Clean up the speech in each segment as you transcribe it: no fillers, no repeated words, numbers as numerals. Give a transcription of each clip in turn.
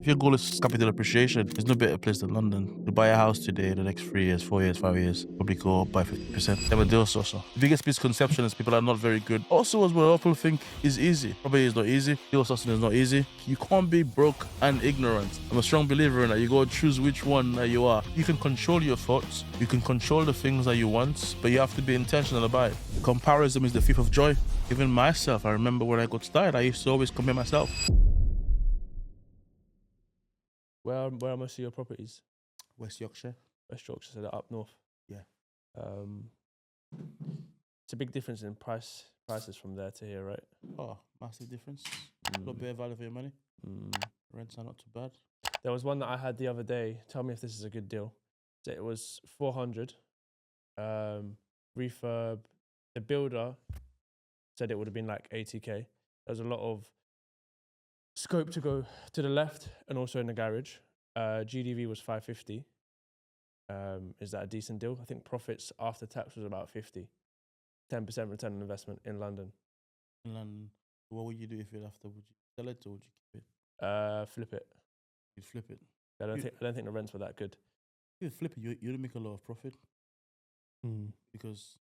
If your goal is capital appreciation, there's no better place than London. You buy a house today, the next 3 years, 4 years, 5 years, probably go up by 50%. Have a deal also. The biggest misconception is people are not very good. Also, as well, people think is easy. Probably is not easy. Deal sourcing is not easy. You can't be broke and ignorant. I'm a strong believer in that. You go choose which one that you are. You can control your thoughts. You can control the things that you want, but you have to be intentional about it. Comparison is the thief of joy. Even myself, I remember when I got started, I used to always compare myself. Where are most of your properties? West Yorkshire. West Yorkshire, so they're up north. Yeah. It's a big difference in prices from there to here, right? Oh, massive difference. A lot better value for your money. Rents are not too bad. There was one that I had the other day. Tell me if this is a good deal. So it was 400. Refurb. The builder said it would have been like 80k. There was a lot of scope to go to the left and also in the garage. GDV was 550. Is that a decent deal? I think profits after tax was about 50. 10% return on investment in London. In London, what would you do if it after? Would you sell it or would you keep it? Flip it. You'd flip it. I don't think the rents were that good. If you flip it, you don't make a lot of profit because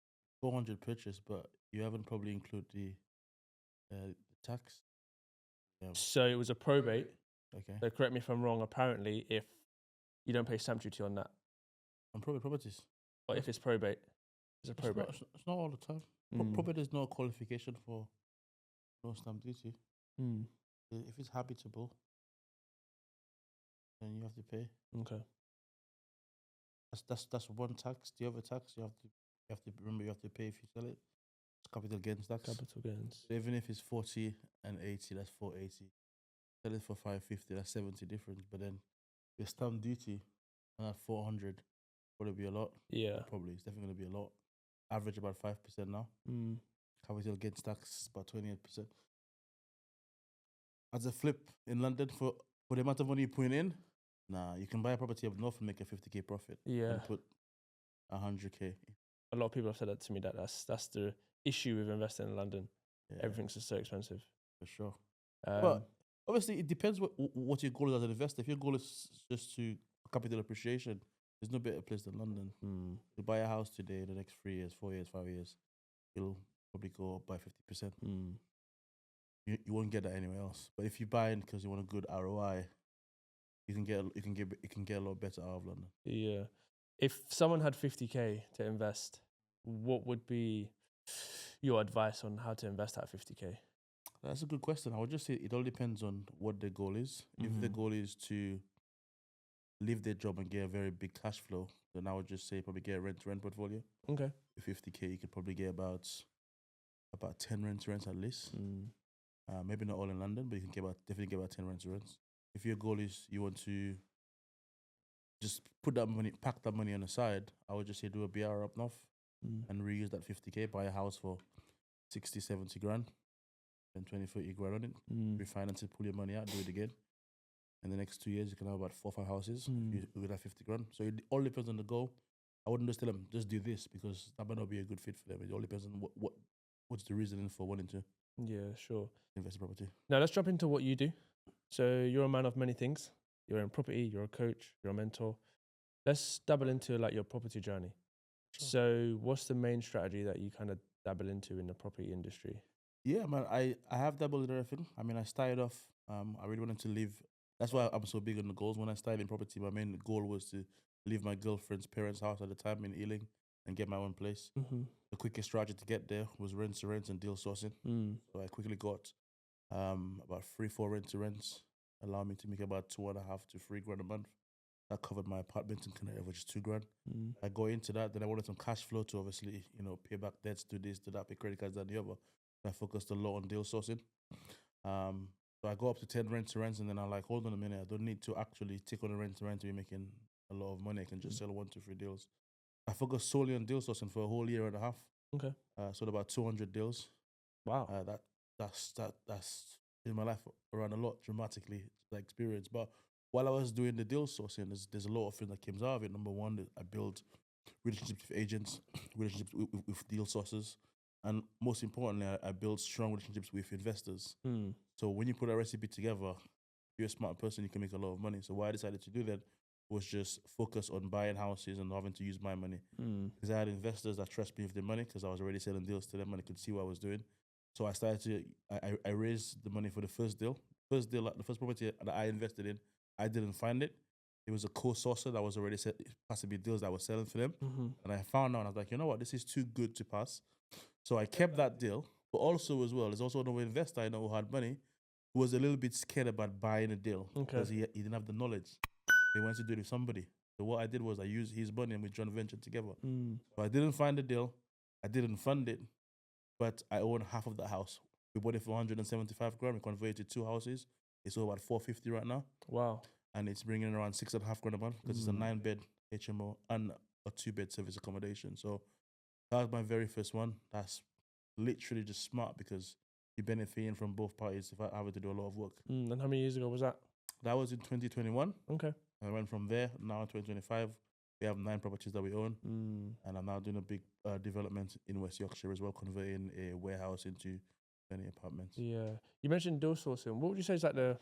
400 purchase, but you haven't probably include the tax. So it was a probate. Okay. So correct me if I'm wrong. Apparently, if you don't pay stamp duty on that, On probate properties. or if it's probate, it's a probate. It's not all the time. Probate is no qualification for no stamp duty. If it's habitable, then you have to pay. Okay. That's one tax. The other tax you have to remember you have to pay if you sell it. It's capital gains tax. Capital gains. So even if it's 40 and 80, that's 480. Sell it for 550, that's 70 difference. But then your stamp duty and at 400 would be a lot. Yeah. Probably it's definitely gonna be a lot. Average about 5% now. Capital gains tax about 28%. As a flip in London for the amount of money you're putting in, nah, you can buy a property up north and make a 50k profit. Yeah. And put 100k. A lot of people have said that to me. That's the issue with investing in London. Yeah, Everything's just so expensive. for sure. But obviously, it depends what your goal is as an investor. If your goal is just to capital appreciation, there's no better place than London. You buy a house today, the next 3 years, 4 years, 5 years, it'll probably go up by 50%. You won't get that anywhere else. But if you buy in because you want a good ROI, you can get a lot better out of London. Yeah. If someone had 50k to invest, what would be your advice on how to invest that 50k? That's a good question. I would just say it all depends on what their goal is. If the goal is to leave their job and get a very big cash flow, then I would just say probably get a rent-to-rent portfolio. Okay. With 50k, you could probably get about 10 rent-to-rents at least. Maybe not all in London, but you can definitely get about 10 rent-to-rents. If your goal is you want to just pack that money on the side, I would just say do a BR up north and reuse that 50k, buy a house for 60, 70 grand, and 20, 30 grand on it, refinance it, pull your money out, do it again. In the next 2 years, you can have about 4 or 5 houses with that 50 grand. So it all depends on the goal. I wouldn't just tell them, just do this, because that might not be a good fit for them. It all depends on what's the reasoning for wanting to invest in property. Now let's jump into what you do. So you're a man of many things. You're in property, you're a coach, you're a mentor. Let's dabble into like your property journey. Sure. So what's the main strategy that you kind of dabble into in the property industry? Yeah, man, I have dabbled in everything. I mean, I started off, I really wanted to live. That's why I'm so big on the goals. When I started in property, my main goal was to leave my girlfriend's parents' house at the time in Ealing and get my own place. The quickest strategy to get there was rent-to-rent and deal sourcing. So I quickly got about 3-4 rent-to-rents, allowed me to make about 2.5 to 3 grand a month. That covered my apartment in Canada, which is 2 grand. I go into that, then I wanted some cash flow to obviously, pay back debts, do this, do that, pay credit cards, that, and the other. I focused a lot on deal sourcing. So I go up to 10 rent-to-rents, and then I'm like, hold on a minute, I don't need to actually take on a rent-to-rent to be making a lot of money. I can just sell 1, 2, 3 deals. I focused solely on deal sourcing for a whole year and a half. Okay. Sold about 200 deals. Wow. That's in my life around a lot dramatically, the experience. But while I was doing the deal sourcing, there's a lot of things that came out of it. Number one, I built relationships with agents, relationships with deal sources, and most importantly, I built strong relationships with investors. So when you put a recipe together, you're a smart person, you can make a lot of money. So what I decided to do then was just focus on buying houses and not having to use my money. Because I had investors that trust me with their money because I was already selling deals to them and they could see what I was doing. So I started to, I raised the money for the first deal. The first property that I invested in, I didn't find it. It was a co-sourcer that was already possibly deals that I was selling for them. And I found out, and I was like, you know what, this is too good to pass. So I kept that deal. But also as well, there's also another investor I know who had money who was a little bit scared about buying a deal because he didn't have the knowledge. He wants to do it with somebody. So what I did was I used his money and we joint ventured together. So I didn't find the deal. I didn't fund it, but I own half of that house. We bought it for 175 grand. We converted 2 houses. It's over about 450 right now. Wow. And it's bringing around 6.5 grand a month because it's a 9-bed HMO and a 2-bed service accommodation. So that was my very first one. That's literally just smart because you're benefiting from both parties if I have to do a lot of work. And how many years ago was that? That was in 2021. Okay. I went from there. Now in 2025, we have 9 properties that we own. And I'm now doing a big development in West Yorkshire as well, converting a warehouse into 20 apartments. Yeah. You mentioned deal sourcing. What would you say is like the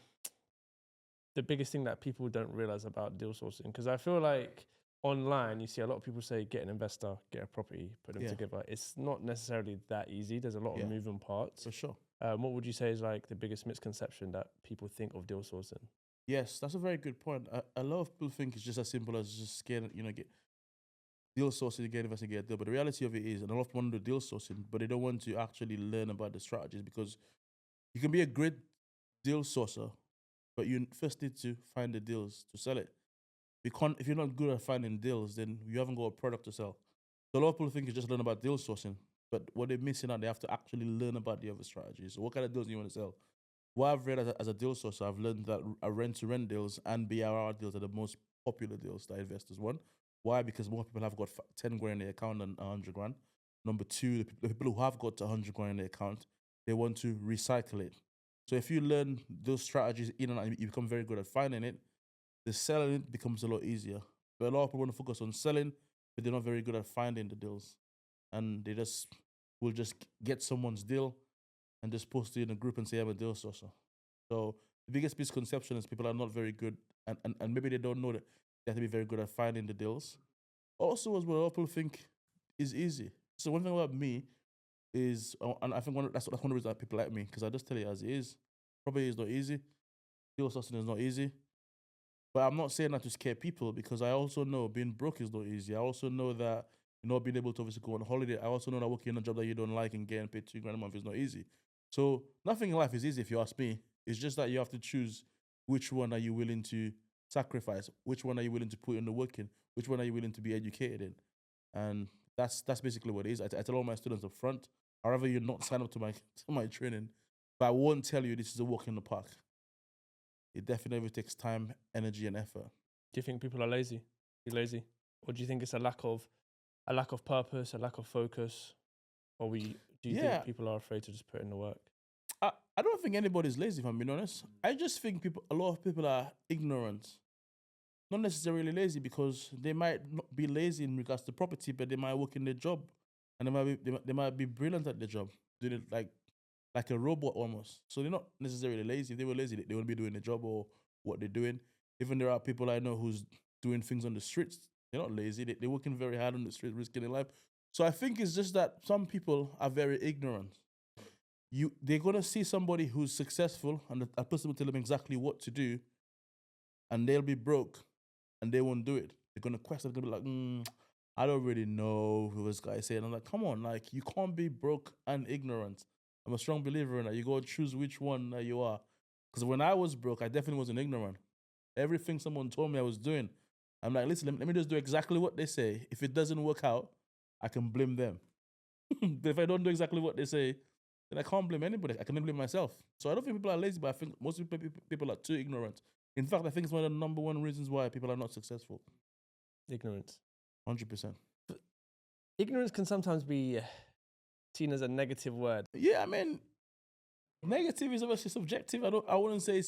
biggest thing that people don't realize about deal sourcing? Because I feel like online, you see a lot of people say, get an investor, get a property, put them together. It's not necessarily that easy. There's a lot of moving parts. For sure. What would you say is like the biggest misconception that people think of deal sourcing? Yes, that's a very good point. A lot of people think it's just as simple as just get deal sourcing, get investor, get a deal. But the reality of it is, and a lot of people want to do deal sourcing, but they don't want to actually learn about the strategies because you can be a great deal sourcer, but you first need to find the deals to sell it. If you're not good at finding deals, then you haven't got a product to sell. So a lot of people think you just learn about deal sourcing, but what they're missing out, they have to actually learn about the other strategies. So what kind of deals do you want to sell? What I've read as a deal sourcer, I've learned that rent-to-rent deals and BRR deals are the most popular deals that investors want. Why? Because more people have got 10 grand in their account than 100 grand. Number two, the people who have got 100 grand in their account, they want to recycle it. So if you learn those strategies in and out, you become very good at finding it, the selling it becomes a lot easier. But a lot of people want to focus on selling, but they're not very good at finding the deals. And they will just get someone's deal and just post it in a group and say, I'm a deal sourcer. So the biggest misconception is people are not very good, and maybe they don't know that they have to be very good at finding the deals. Also, as well, people think is easy. So one thing about me is, and I think that's one of the reasons that people like me, because I just tell you as it is. Property is not easy. Deal sourcing is not easy. But I'm not saying that to scare people because I also know being broke is not easy. I also know that being able to obviously go on holiday. I also know that working in a job that you don't like and getting paid 2 grand a month is not easy. So nothing in life is easy if you ask me. It's just that you have to choose which one are you willing to sacrifice, which one are you willing to put in the work in, which one are you willing to be educated in. And that's basically what it is. I tell all my students up front, however you're not signed up to my training, but I won't tell you this is a walk in the park. It definitely takes time, energy, and effort. Do you think people are lazy? You're lazy? Or do you think it's a lack of purpose, a lack of focus? Or do you think people are afraid to just put in the work? I don't think anybody's lazy, if I'm being honest. I just think a lot of people are ignorant. Not necessarily lazy because they might not be lazy in regards to property, but they might work in their job. And they might be brilliant at their job. Doing it like a robot almost. So they're not necessarily lazy. If they were lazy, they wouldn't be doing the job or what they're doing. Even there are people I know who's doing things on the streets. They're not lazy. They're working very hard on the streets, risking their life. So I think it's just that some people are very ignorant. They're going to see somebody who's successful and a person will tell them exactly what to do and they'll be broke and they won't do it. They're going to question, they're going to be like, I don't really know who this guy is saying. I'm like, come on, you can't be broke and ignorant. I'm a strong believer in that. You go choose which one you are. Because when I was broke, I definitely wasn't ignorant. Everything someone told me I was doing, I'm like, listen, let me just do exactly what they say. If it doesn't work out, I can blame them. But if I don't do exactly what they say, then I can't blame anybody. I can only blame myself. So I don't think people are lazy, but I think most people are too ignorant. In fact, I think it's one of the number one reasons why people are not successful. Ignorance. 100%. But ignorance can sometimes be seen as a negative word. Yeah, I mean, negative is obviously subjective. I wouldn't say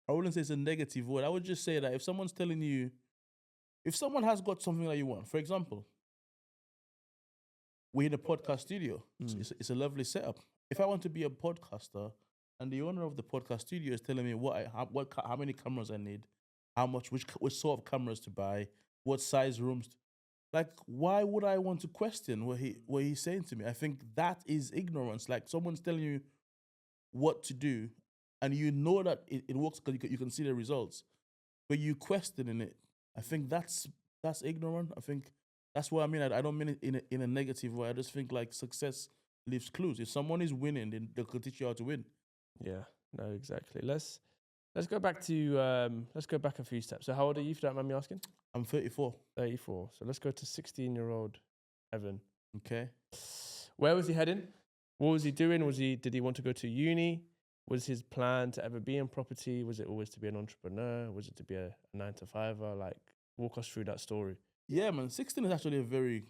I wouldn't say it's a negative word. I would just say that if someone's telling you, if someone has got something that you want, for example, we're in a podcast studio. It's a lovely setup. If I want to be a podcaster, and the owner of the podcast studio is telling me how many cameras I need, how much, which sort of cameras to buy, what size rooms. Like, why would I want to question what he's saying to me? I think that is ignorance. Like, someone's telling you what to do, and you know that it works because you can see the results, but you questioning it. I think that's ignorant. I think that's what I mean. I don't mean it in a negative way. I just think like success leaves clues. If someone is winning, then they could teach you how to win. Yeah, no, exactly. Let's go back to let's go back a few steps. So how old are you, if you don't mind me asking? I'm 34. 34. So let's go to 16-year-old Evan. Okay. Where was he heading? What was he doing? Did he want to go to uni? Was his plan to ever be in property? Was it always to be an entrepreneur? Was it to be a 9-to-5er? Like, walk us through that story. Yeah, man. 16 is actually a very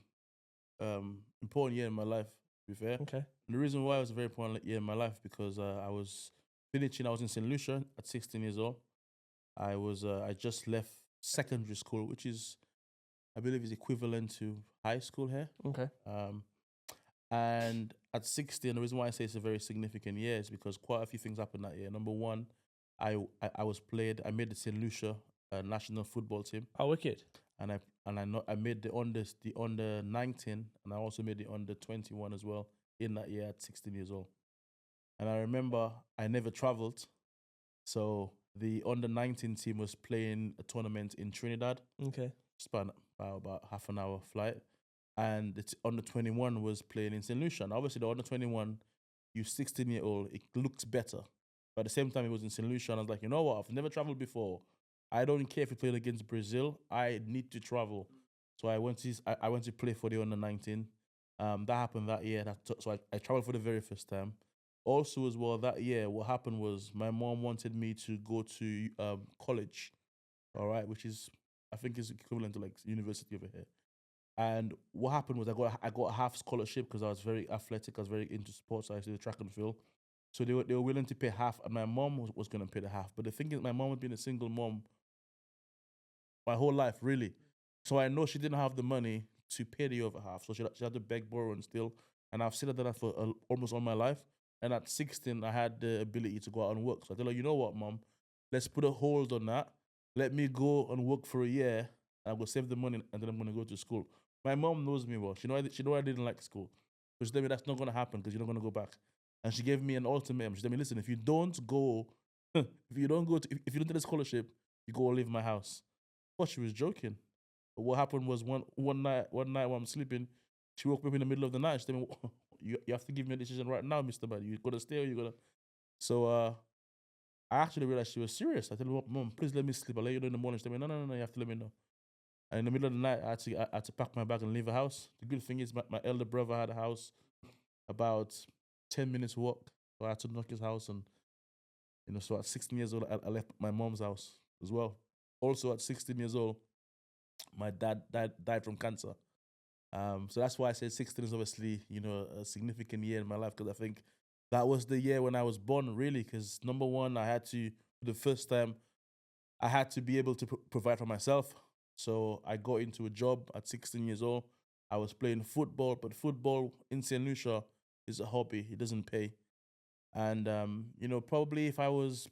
important year in my life, to be fair. Okay. And the reason why it was a very important year in my life because I was in Saint Lucia at 16 years old. I just left secondary school, which is, I believe, is equivalent to high school here. Okay. And at 16, the reason why I say it's a very significant year is because quite a few things happened that year. Number one, I made the Saint Lucia national football team. Oh, wicked. And I made the under 19, and I also made the under 21 as well in that year at 16 years old. And I remember I never traveled, so the under 19 team was playing a tournament in Trinidad. Okay. Just about half an hour flight, and the under 21 was playing in Saint Lucia. And obviously, the under 21, you 16-year-old, it looks better. But at the same time, it was in Saint Lucia, and I was like, you know what? I've never traveled before. I don't care if we played against Brazil. I need to travel. So I went to play for the under 19. That happened that year. So I traveled for the very first time. Also, as well, that year, what happened was my mom wanted me to go to college, all right, which is, I think, is equivalent to like university over here. And what happened was I got a half scholarship because I was very athletic. I was very into sports. I used to do track and field. So they were willing to pay half, and my mom was going to pay the half. But the thing is, my mom had been a single mom my whole life, really. So I know she didn't have the money to pay the other half. So she had to beg, borrow, and steal. And I've seen that for almost all my life. And at 16, I had the ability to go out and work. So I tell her, you know what, Mom? Let's put a hold on that. Let me go and work for a year. I will save the money, and then I'm going to go to school. My mom knows me well. She know I didn't like school. So she told me that's not going to happen because you're not going to go back. And she gave me an ultimatum. She told me, listen, if you don't go, if you don't get a scholarship, you go leave my house. But she was joking. But what happened was one night while I'm sleeping, she woke me up in the middle of the night. She told me, you have to give me a decision right now, Mr. Man. You gonna stay or you gonna? So I actually realized she was serious. I told her, Mom, please let me sleep. I'll let you know in the morning. She told me, no, you have to let me know. And in the middle of the night, I had to pack my bag and leave the house. The good thing is my elder brother had a house about 10 minutes walk. So I had to knock his house, and so at 16 years old, I left my mom's house as well. Also at 16 years old, my dad died from cancer. So that's why I said 16 is obviously, a significant year in my life, because I think that was the year when I was born, really, because number one, for the first time, I had to be able to provide for myself. So I got into a job at 16 years old. I was playing football, but football in St. Lucia is a hobby. It doesn't pay. And, probably if I was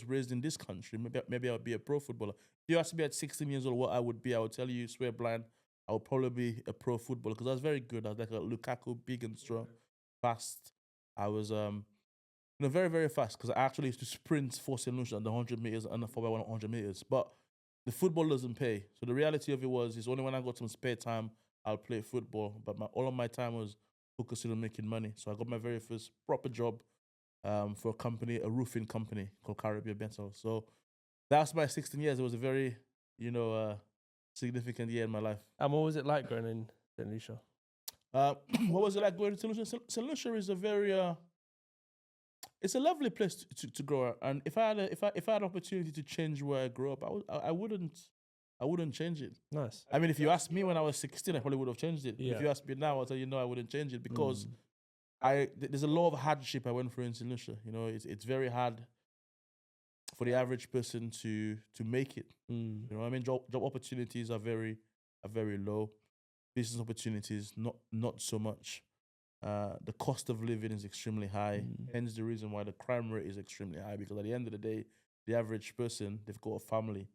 raised in this country, maybe I would be a pro footballer. If you asked me at 16 years old what I would be, I would tell you, swear blind, I would probably be a pro footballer because I was very good. I was like a Lukaku, big and strong, fast. I was, very, very fast because I actually used to sprint for St. Lucia on the 100 meters and the 4x100 meters. But the football doesn't pay. So the reality of it is only when I got some spare time, I'll play football. But all of my time was focusing on making money. So I got my very first proper job for a roofing company called Caribbean Metal. So that's my 16 years. It was a very, significant year in my life. And what was it like going in St. Lucia? What was it like going to St. Lucia? St. Lucia is a very, it's a lovely place to grow up. And if I had an opportunity to change where I grew up, I wouldn't change it. Nice. I mean, if you asked me when I was 16, I probably would have changed it. Yeah. If you ask me now, I'll tell you no, I wouldn't change it because there's a lot of hardship I went through in St. Lucia. It's very hard for the average person to make it. You know what I mean? Job opportunities are very low. Business opportunities, not so much. The cost of living is extremely high. Mm. Hence the reason why the crime rate is extremely high, because at the end of the day, the average person, they've got a family.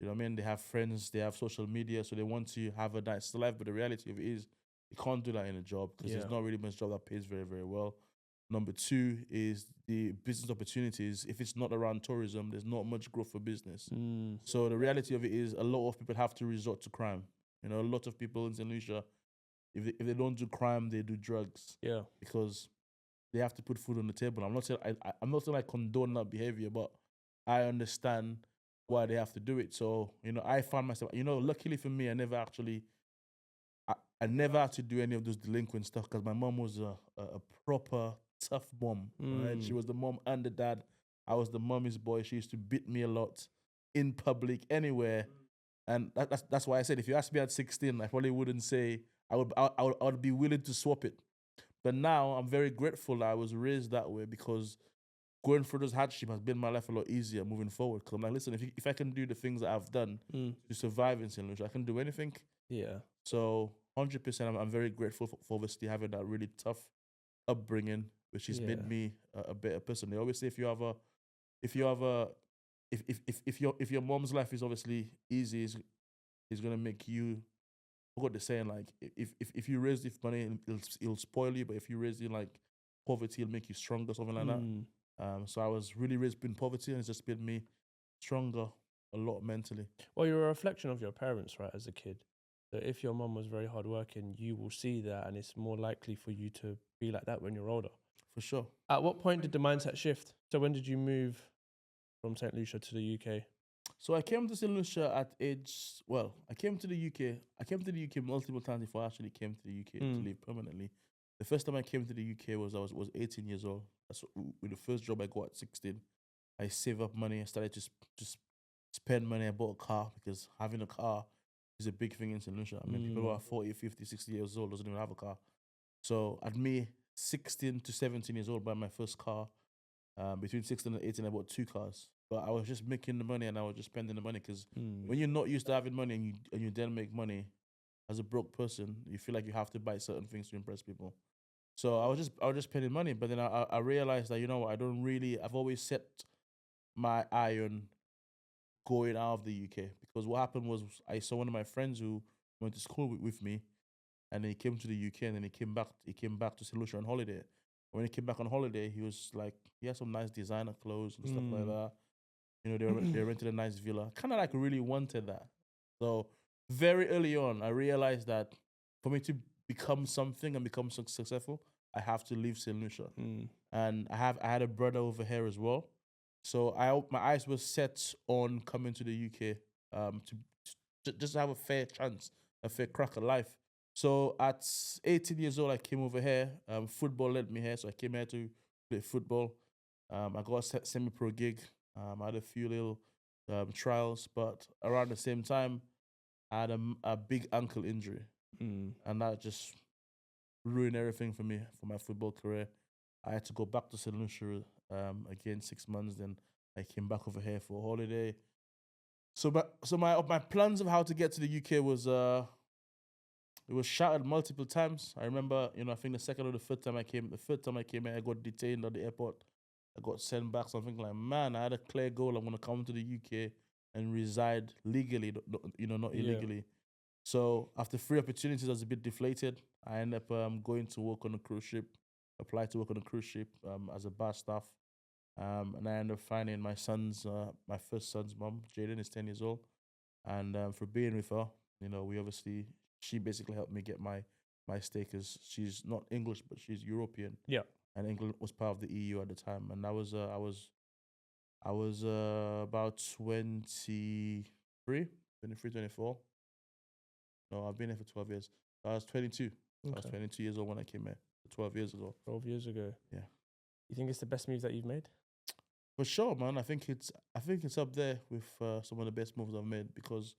You know what I mean? They have friends, they have social media, so they want to have a nice life. But the reality of it is, you can't do that in a job because Yeah. there's not really much job that pays very, very well. Number two is the business opportunities. If it's not around tourism, there's not much growth for business. Mm. So the reality of it is, a lot of people have to resort to crime. You know, a lot of people in Saint Lucia, if they don't do crime, they do drugs Yeah. because they have to put food on the table. I'm not saying I'm not saying I condone that behavior, but I understand why they have to do it. So I found myself. Luckily for me, I never had to do any of those delinquent stuff because my mom was a proper tough mom. Right? She was the mom and the dad. I was the mommy's boy. She used to beat me a lot in public, anywhere. And that's why I said, if you asked me at 16, I probably wouldn't say I would be willing to swap it. But now I'm very grateful that I was raised that way, because going through those hardships has made my life a lot easier moving forward. Because I'm like, listen, if I can do the things that I've done to survive in St. Lucia, I can do anything. Yeah. So 100%, I'm very grateful for obviously having that really tough upbringing, which has made me a better person. They always say if your mom's life is obviously easy, is gonna make you. I forgot the saying, like if you raise with money, it'll spoil you, but if you raise in like poverty, it'll make you stronger, something like that. So I was really raised in poverty, and it's just made me stronger a lot mentally. Well, you're a reflection of your parents, right, as a kid. So if your mum was very hardworking, you will see that, and it's more likely for you to be like that when you're older. For sure. At what point did the mindset shift? So when did you move from Saint Lucia to the UK? So I came to Saint Lucia at I came to the UK. I came to the UK multiple times before I actually came to the UK to live permanently. The first time I came to the UK was I was 18 years old. That's with the first job I got at 16. I saved up money. I started to just spend money. I bought a car because having a car is a big thing in St. Lucia. I mean, people who are 40, 50, 60 years old doesn't even have a car. So at me, 16 to 17 years old, buying my first car. Between 16 and 18, I bought 2 cars. But I was just making the money and I was just spending the money, because when you're not used to having money and you then make money as a broke person, you feel like you have to buy certain things to impress people. So I was just spending money. But then I realized that, I've always set my eye on going out of the UK, because what happened was I saw one of my friends who went to school with me, and then he came to the UK, and then he came back to St. Lucia on holiday. When he came back on holiday, he was like, he had some nice designer clothes and stuff like that. They rented a nice villa. Kind of like really wanted that. So very early on, I realized that for me to become something and become successful, I have to leave St. Lucia. And I had a brother over here as well. So my eyes were set on coming to the UK to just have a fair chance, a fair crack at life. So at 18 years old, I came over here. Football led me here, so I came here to play football. I got a semi-pro gig. I had a few little trials, but around the same time, I had a big ankle injury, and that just ruined everything for me, for my football career. I had to go back to St. Lucia again 6 months. Then I came back over here for a holiday. So my plans of how to get to the UK was it was shattered multiple times. I remember, I think the second or the third time I came here, I got detained at the airport. I got sent back. So I'm thinking like, man, I had a clear goal. I'm gonna come to the UK and reside legally, not illegally. So after 3 opportunities, I was a bit deflated. I ended up going to work on a cruise ship, applied to work on a cruise ship as a bar staff. And I ended up finding my first son's mom. Jaden is 10 years old. And for being with her, she basically helped me get my stay, because she's not English, but she's European. Yeah. And England was part of the EU at the time. And I was about 23, 24. No, I've been here for 12 years. I was 22. Okay. I was 22 years old when I came here 12 years ago. 12 years ago. Yeah. You think it's the best move that you've made? For sure, man. I think it's up there with some of the best moves I've made, because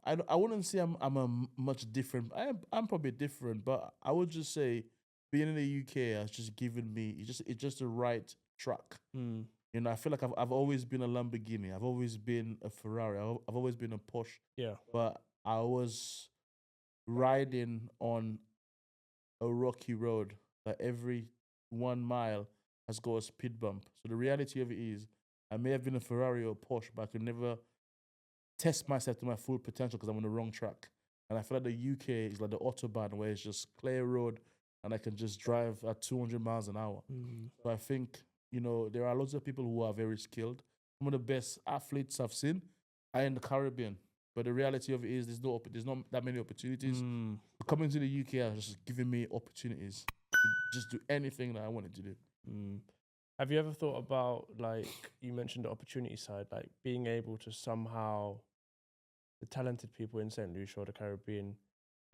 I wouldn't say I'm a much different. I'm probably different, but I would just say being in the UK has just given me it's just the right track. I feel like I've always been a Lamborghini. I've always been a Ferrari. I've always been a Porsche. Yeah. But I was riding on a rocky road that every 1 mile has got a speed bump. So the reality of it is, I may have been a Ferrari or a Porsche, but I could never test myself to my full potential because I'm on the wrong track. And I feel like the UK is like the autobahn where it's just clear road and I can just drive at 200 miles an hour. So I think, there are lots of people who are very skilled. Some of the best athletes I've seen are in the Caribbean. But the reality of it is there's not that many opportunities. Coming to the UK has just given me opportunities to just do anything that I wanted to do. Have you ever thought about, like, you mentioned the opportunity side, like being able to somehow, the talented people in St. Lucia or the Caribbean,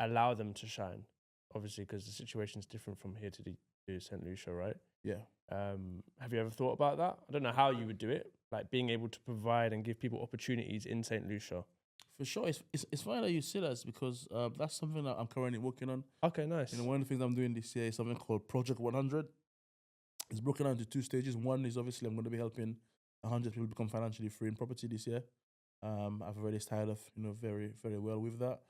allow them to shine? Obviously, because the situation is different from here to St. Lucia, right? Yeah. Have you ever thought about that? I don't know how you would do it, like being able to provide and give people opportunities in St. Lucia. For sure. It's funny that you say that because that's something that I'm currently working on. Okay, nice. One of the things I'm doing this year is something called Project 100. It's broken down into 2 stages. One is obviously I'm going to be helping 100 people become financially free in property this year. I've already started off, very, very well with that.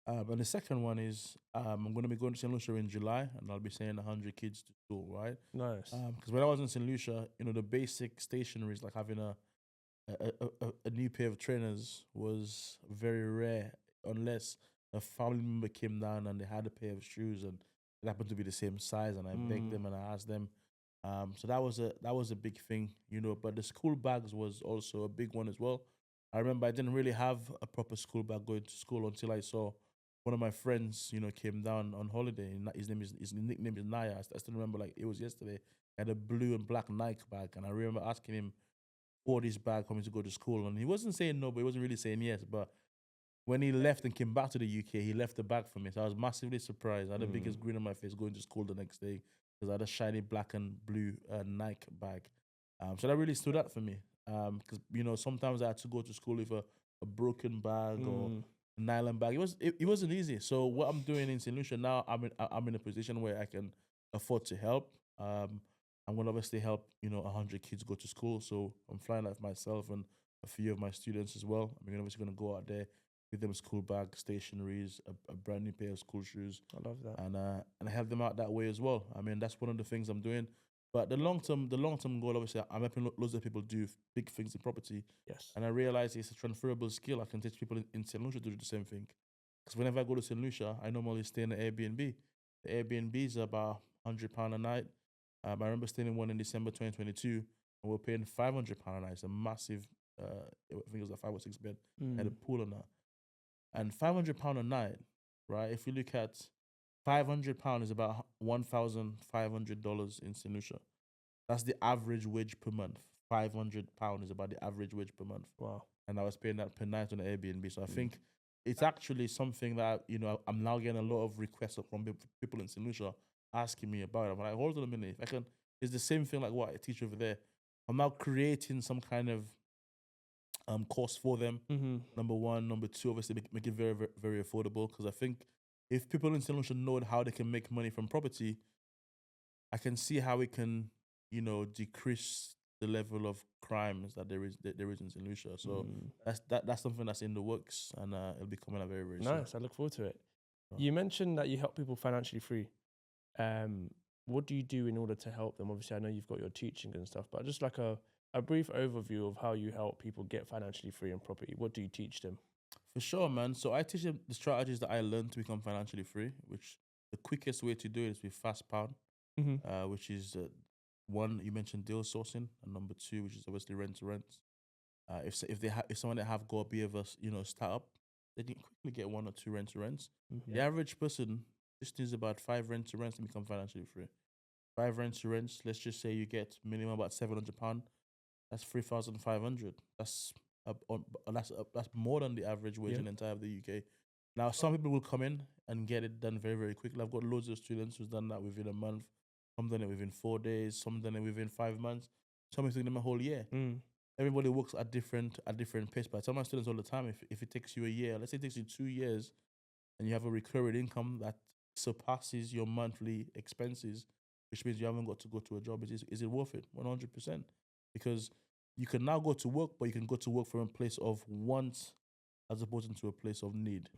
And the second one is I'm going to be going to St. Lucia in July, and I'll be sending 100 kids to school, right? Nice. Because when I was in St. Lucia, the basic stationery is like having a new pair of trainers was very rare, unless a family member came down and they had a pair of shoes and it happened to be the same size, and I begged them and I asked them. So that was a big thing, But the school bags was also a big one as well. I remember I didn't really have a proper school bag going to school until I saw one of my friends, came down on holiday. And his nickname is Naya. I still remember like it was yesterday. He had a blue and black Nike bag, and I remember asking him for this bag coming to go to school, and he wasn't saying no, but he wasn't really saying yes. But when he left and came back to the UK, he left the bag for me. So I was massively surprised. I had the biggest grin on my face going to school the next day because I had a shiny black and blue Nike bag. So that really stood out for me. Because sometimes I had to go to school with a broken bag or a nylon bag. It wasn't easy. So what I'm doing in St. Lucia now, I'm in a position where I can afford to help. I'm gonna obviously help 100 kids go to school. So I'm flying out myself and a few of my students as well. I'm obviously gonna go out there, give them school bags, stationaries, a brand new pair of school shoes. I love that. And help them out that way as well. I mean, that's one of the things I'm doing. But the long term goal, obviously, I'm helping loads of people do big things in property. Yes. And I realize it's a transferable skill. I can teach people in St. Lucia to do the same thing. Because whenever I go to St. Lucia, I normally stay in an Airbnb. The Airbnb is about £100 a night. I remember staying in one in December 2022, and we were paying £500 a night. It's a massive, I think it was a 5 or 6 bed, had a pool on that. And £500 a night, right? If you look at £500 is about $1,500 in St. Lucia. That's the average wage per month. £500 is about the average wage per month. Wow. And I was paying that per night on the Airbnb. So I think it's actually something that, I'm now getting a lot of requests from people in St. Lucia asking me about it. I'm like, hold on a minute. If I can, it's the same thing like what I teach over there. I'm now creating some kind of course for them. Number one. Number two, obviously make it very, very, very affordable. Because I think if people in St. Lucia know how they can make money from property, I can see how we can, decrease the level of crimes that there is in St. Lucia. So that's something that's in the works, and it'll be coming out very, very soon. Nice. I look forward to it. You mentioned that you help people financially free. What do you do in order to help them? Obviously, I know you've got your teaching and stuff, but just like a brief overview of how you help people get financially free in property. What do you teach them? For sure, man. So I teach them the strategies that I learned to become financially free, which the quickest way to do it is with Fast Pound, which is one, you mentioned deal sourcing, and number two, which is obviously rent to rent. If someone that have got a bit of a startup, they can quickly get 1 or 2 rent to rents. The average person just needs about 5 rent to rents to become financially free. 5 rent to rents. Let's just say you get minimum about £700. That's 3,500. That's more than the average wage in the entire of the UK. Now, some people will come in and get it done very, very quickly. I've got loads of students who's done that within a month. Some done it within 4 days. Some done it within 5 months. Some it's taking them a whole year. Everybody works at different pace. But I tell my students all the time, if it takes you a year, let's say it takes you 2 years, and you have a recurring income that surpasses your monthly expenses, which means you haven't got to go to a job, is it worth it? 100%. Because you can now go to work, but you can go to work from a place of want as opposed to a place of need.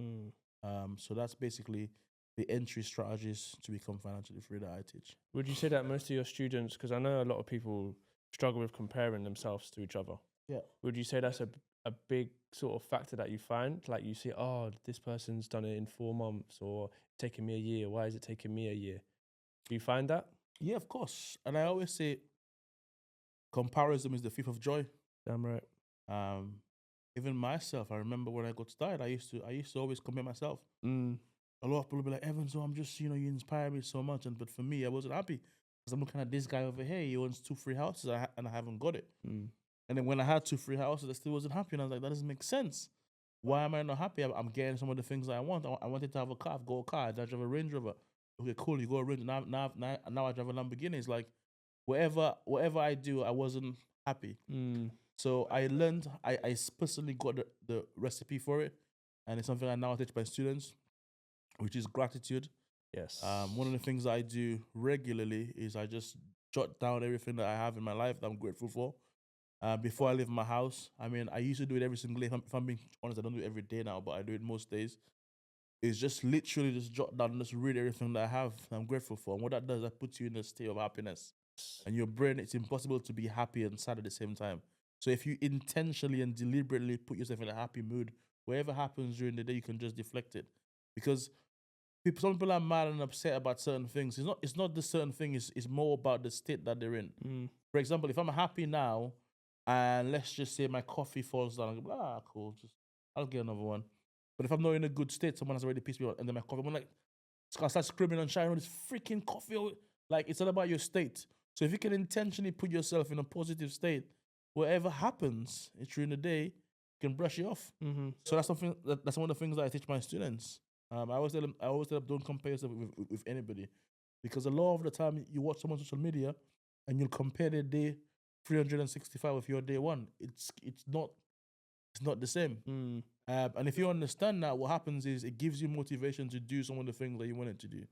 So that's basically the entry strategies to become financially free that I teach. Would you say that most of your students, because I know a lot of people struggle with comparing themselves to each other. Yeah. Would you say that's a big sort of factor that you find? Like you see, oh, this person's done it in 4 months, or taking me a year. Why is it taking me a year? Do you find that? Yeah, of course. And I always say comparison is the thief of joy. Damn right. Even myself, I remember when I got started, I used to always compare myself. Mm. A lot of people will be like, Evan, so I'm just, you inspire me so much. But for me, I wasn't happy because I'm looking at this guy over here. He owns 2 free houses and I haven't got it. Mm. And then when I had 2 free houses, I still wasn't happy. And I was like, that doesn't make sense. Why am I not happy? I'm getting some of the things I want. I wanted to have a car. I've got a car. I drive a Range Rover. Okay, cool. You go a Range. Now I drive a Lamborghini. It's like, whatever I do, I wasn't happy. Mm. So I learned, I personally got the recipe for it. And it's something I now teach my students, which is gratitude. Yes. One of the things I do regularly is I just jot down everything that I have in my life that I'm grateful for. Before I leave my house, I mean, I used to do it every single day. If I'm being honest, I don't do it every day now, but I do it most days. It's just literally just jot down and just read everything that I have that I'm grateful for. And what that does, that puts you in a state of happiness. And your brain, it's impossible to be happy and sad at the same time. So if you intentionally and deliberately put yourself in a happy mood, whatever happens during the day, you can just deflect it. Because some people are mad and upset about certain things. It's not the certain thing, it's more about the state that they're in. Mm. For example, if I'm happy now, and let's just say my coffee falls down, I go, cool, I'll get another one. But if I'm not in a good state, someone has already pissed me off, and then my coffee, I'm like, I start screaming and shouting, this freaking coffee. Like, it's all about your state. So if you can intentionally put yourself in a positive state, whatever happens during the day, can brush you off. Mm-hmm. So that's something that's one of the things that I teach my students. I always tell them, don't compare yourself with anybody, because a lot of the time you watch someone on social media and you'll compare their day 365 with your day one. It's not the same. Mm. And if you understand that, what happens is it gives you motivation to do some of the things that you wanted to do.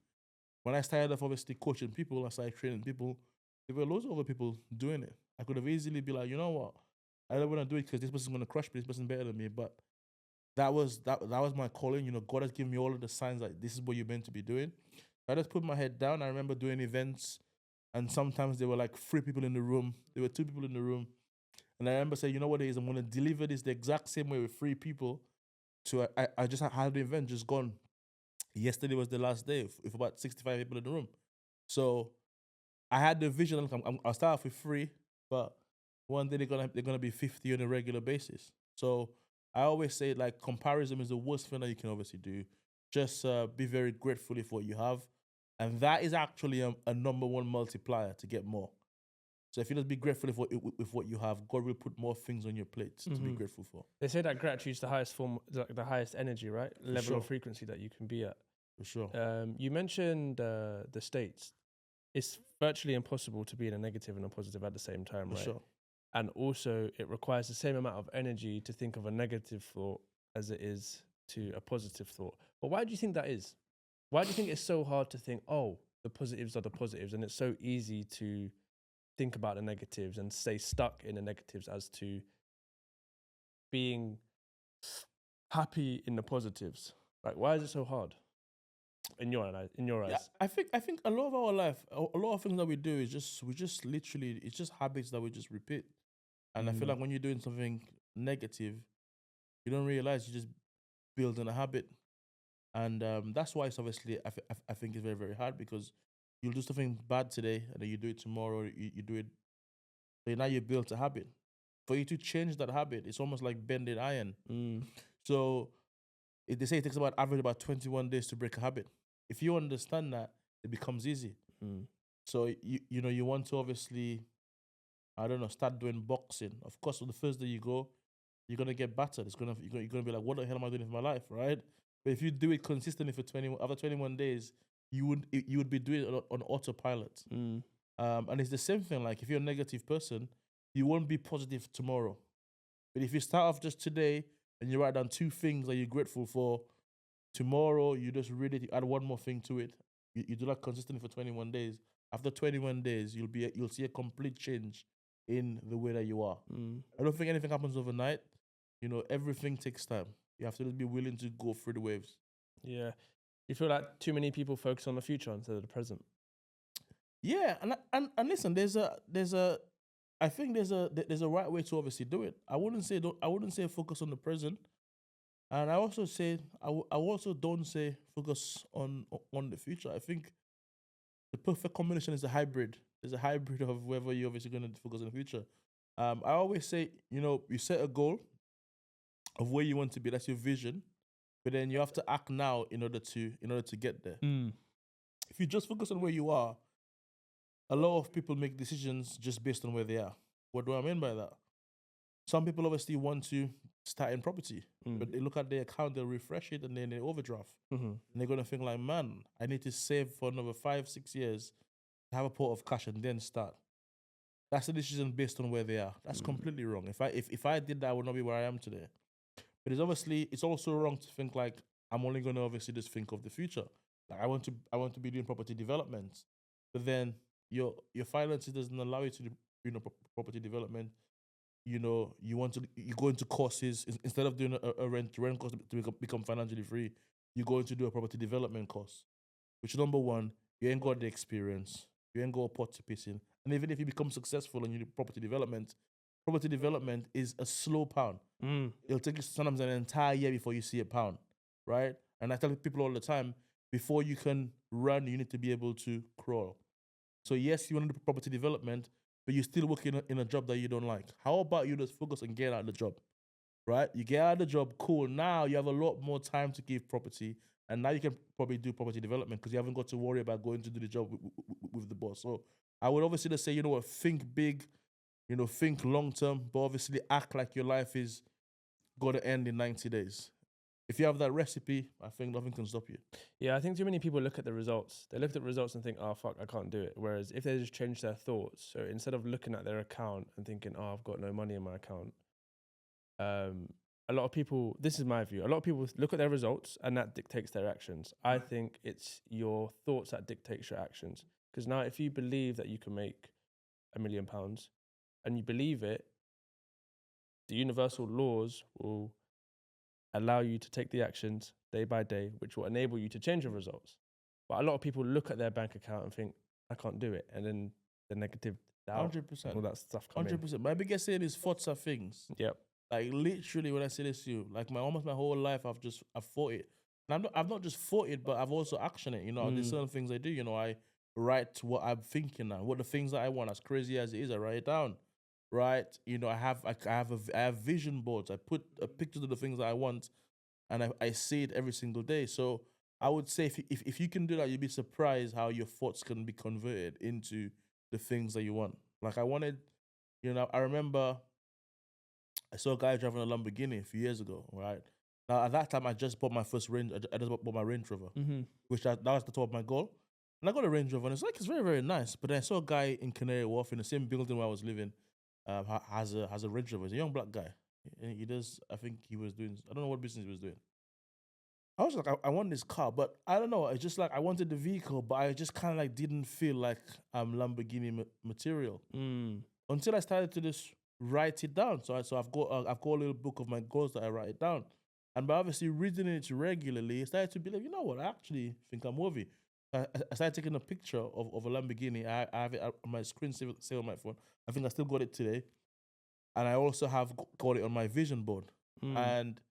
When I started off, obviously coaching people, I started training people. There were loads of other people doing it. I could have easily be like, you know what, I don't want to do it because this person's going to crush me. This person's better than me. But that was my calling. God has given me all of the signs that this is what you're meant to be doing. I just put my head down. I remember doing events, and sometimes there were like 3 people in the room. There were 2 people in the room. And I remember saying, you know what it is? I'm going to deliver this the exact same way with 3 people. So I just had the event just gone. Yesterday was the last day with about 65 people in the room. So I had the vision. I'll start off with 3, but one day they're gonna be 50 on a regular basis. So I always say, like, comparison is the worst thing that you can obviously do. Just be very grateful for what you have, and that is actually a number 1 multiplier to get more. So if you just be grateful with what you have, God will put more things on your plate to be grateful for. They say that gratitude is the highest form, like the highest energy, right? Level of frequency that you can be at. For sure. You mentioned the states. It's virtually impossible to be in a negative and a positive at the same time, right? For sure. And also, it requires the same amount of energy to think of a negative thought as it is to a positive thought. But why do you think that is? Why do you think it's so hard to think, oh, the positives are the positives, and it's so easy to think about the negatives and stay stuck in the negatives as to being happy in the positives? Like, why is it so hard in your eyes? Yeah, I think a lot of our life, a lot of things that we do is we just literally, it's just habits that we just repeat. And I feel like when you're doing something negative, you don't realize you're just building a habit. And that's why it's obviously, I think it's very, very hard, because you'll do something bad today and then you do it tomorrow, you do it. So now you built a habit. For you to change that habit, it's almost like bending iron. So they say it takes average about 21 days to break a habit. If you understand that, it becomes easy. So you want to obviously, I don't know, start doing boxing. Of course, on the first day you go, you're gonna get battered. You're gonna be like, what the hell am I doing with my life, right? But if you do it consistently for after 21 days, you would be doing it on autopilot. And it's the same thing. Like, if you're a negative person, you won't be positive tomorrow. But if you start off just today and you write down 2 things that you're grateful for, tomorrow you just read it, you add 1 more thing to it. You do that consistently for 21 days. After 21 days, you'll see a complete change in the way that you are. I don't think anything happens overnight. Everything takes time. You have to just be willing to go through the waves. Yeah. You feel like too many people focus on the future instead of the present. Yeah, and listen, I think there's a right way to obviously do it. I wouldn't say focus on the present, and I also say I also don't say focus on the future. I think the perfect combination is a hybrid. There's a hybrid of whether you're obviously going to focus on the future. I always say, you set a goal of where you want to be. That's your vision, but then you have to act now in order to get there. If you just focus on where you are, a lot of people make decisions just based on where they are. What do I mean by that? Some people obviously want to start in property, but they look at their account, they'll refresh it, and then they overdraft. And they're going to think like, man, I need to save for another 5-6 years, have a pot of cash, and then start. That's a decision based on where they are. That's completely wrong. If I did that, I would not be where I am today. But it's also wrong to think like I'm only going to obviously just think of the future. Like I want to be doing property development, but then your finances doesn't allow you to do property development. You go into courses instead of doing a rent course to become financially free. You're going to do a property development course, which number one, you ain't got the experience, you ain't got a pot to piss in, and even if you become successful and you do property development is a slow pound. It'll take you sometimes an entire year before you see a pound, right? And I tell people all the time, before you can run, you need to be able to crawl. So yes, you want to do property development, but you're still working in a job that you don't like. How about you just focus on getting out of the job, right? You get out of the job, cool. Now you have a lot more time to give property, and now you can probably do property development because you haven't got to worry about going to do the job with the boss. So I would obviously just say, think big, think long term, but obviously act like your life is going to end in 90 days. If you have that recipe, I think nothing can stop you. Yeah, I think too many people look at the results. They look at the results and think, oh, fuck, I can't do it. Whereas if they just change their thoughts, so instead of looking at their account and thinking, oh, I've got no money in my account, a lot of people, this is my view, a lot of people look at their results and that dictates their actions. I think it's your thoughts that dictates your actions. Because now if you believe that you can make £1 million and you believe it, the universal laws will allow you to take the actions day by day, which will enable you to change your results. But a lot of people look at their bank account and think, I can't do it. And then the negative doubt, 100%. all that stuff comes in. 100%. My biggest saying is thoughts are things. Yep. Like literally when I say this to you, like almost my whole life I've fought it. And I've not just fought it, but I've also actioned it. There's certain things I do. I write what I'm thinking now, what the things that I want, as crazy as it is, I write it down. Right? I have vision boards. I put pictures of the things that I want, and I see it every single day. So I would say if you can do that, you'd be surprised how your thoughts can be converted into the things that you want. Like I wanted, I remember I saw a guy driving a Lamborghini a few years ago, right? Now at that time I just bought my first Range. I just bought my Range Rover, which that was the top of my goal. And I got a Range Rover, and it's very, very nice. But then I saw a guy in Canary Wharf in the same building where I was living. Has a Range Rover. He's a young black guy. And he does, I think he was doing, I don't know what business he was doing. I was like, I want this car, but I don't know. It's just like I wanted the vehicle, but I just kind of like didn't feel like Lamborghini material until I started to just write it down. So I've got a little book of my goals that I write it down, and by obviously reading it regularly, I started to be like, you know what? I actually think I'm worthy. I started taking a picture of a Lamborghini. I have it on my screen save on my phone. I think I still got it today. And I also have got it on my vision board. And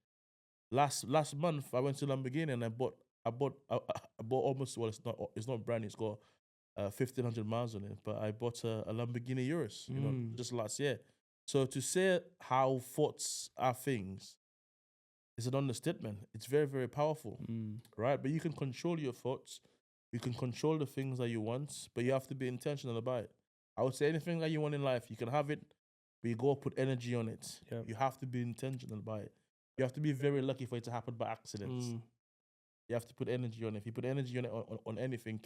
last month I went to Lamborghini and I bought almost, well, it's not brand new, it's got 1,500 miles on it, but I bought a Lamborghini Urus, just last year. So to say how thoughts are things is an understatement. It's very, very powerful, right? But you can control your thoughts. You can control the things that you want, but you have to be intentional about it. I would say anything that you want in life, you can have it, but you go put energy on it. Yep. You have to be intentional about it. You have to be very lucky for it to happen by accident. You have to put energy on it. If you put energy on it on anything.